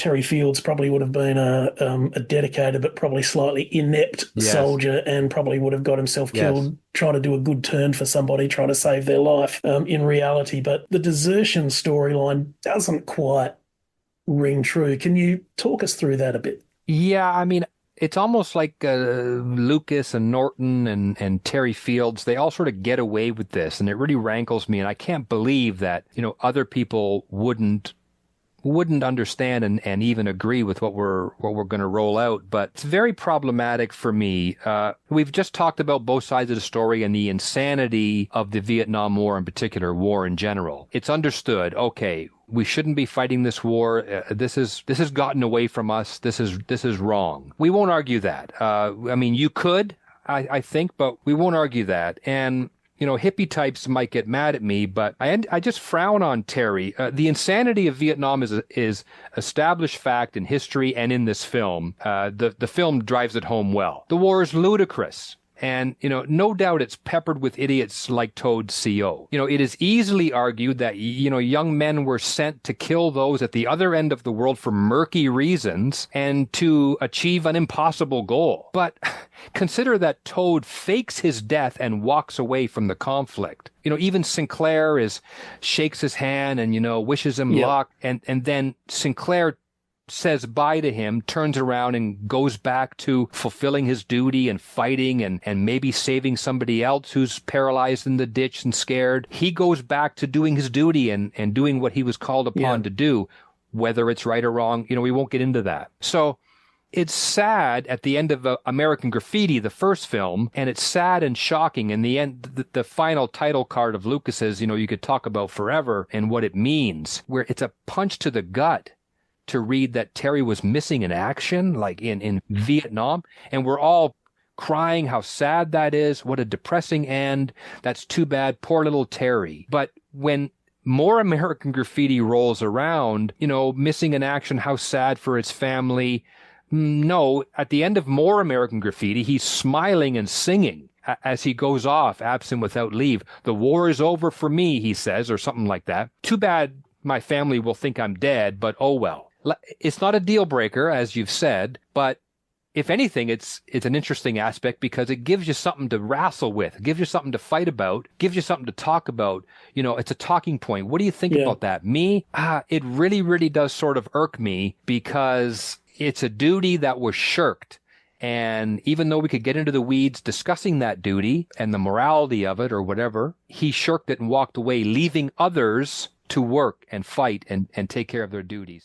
Terry Fields probably would have been a dedicated but probably slightly inept Yes. soldier and probably would have got himself Yes. killed trying to do a good turn for somebody, trying to save their life in reality. But the desertion storyline doesn't quite ring true. Can you talk us through that a bit? Yeah, I mean, it's almost like Lucas and Norton and Terry Fields, they all sort of get away with this, and it really rankles me. And I can't believe that, other people wouldn't understand and even agree with what we're going to roll out. But it's very problematic for me. We've just talked about both sides of the story and the insanity of the Vietnam War in particular, war in general. It's understood. Okay, we shouldn't be fighting this war. This has gotten away from us. This is wrong. We won't argue that. I mean, you could, I think, but we won't argue that. And hippie types might get mad at me, but I just frown on Terry. The insanity of Vietnam is established fact in history and in this film. The film drives it home well. The war is ludicrous. And, no doubt it's peppered with idiots like Toad CO. It is easily argued that, young men were sent to kill those at the other end of the world for murky reasons and to achieve an impossible goal. But consider that Toad fakes his death and walks away from the conflict. Even Sinclair shakes his hand and, wishes him Yeah. luck. And then Sinclair says bye to him, turns around and goes back to fulfilling his duty and fighting and maybe saving somebody else who's paralyzed in the ditch and scared. He goes back to doing his duty and doing what he was called upon to do, whether it's right or wrong. We won't get into that. So it's sad at the end of American Graffiti, the first film, and it's sad and shocking. In the end, the final title card of Lucas's, you could talk about forever and what it means, where it's a punch to the gut to read that Terry was missing in action, like in Vietnam. And we're all crying how sad that is. What a depressing end. That's too bad. Poor little Terry. But when more American Graffiti rolls around, missing in action, how sad for his family. No, at the end of more American Graffiti, he's smiling and singing as he goes off, absent without leave. The war is over for me, he says, or something like that. Too bad my family will think I'm dead, but oh well. It's not a deal breaker, as you've said, but if anything, it's an interesting aspect because it gives you something to wrestle with, it gives you something to fight about, gives you something to talk about. It's a talking point. What do you think Yeah. about that? Me, it really, really does sort of irk me because it's a duty that was shirked. And even though we could get into the weeds discussing that duty and the morality of it or whatever, he shirked it and walked away, leaving others to work and fight and take care of their duties.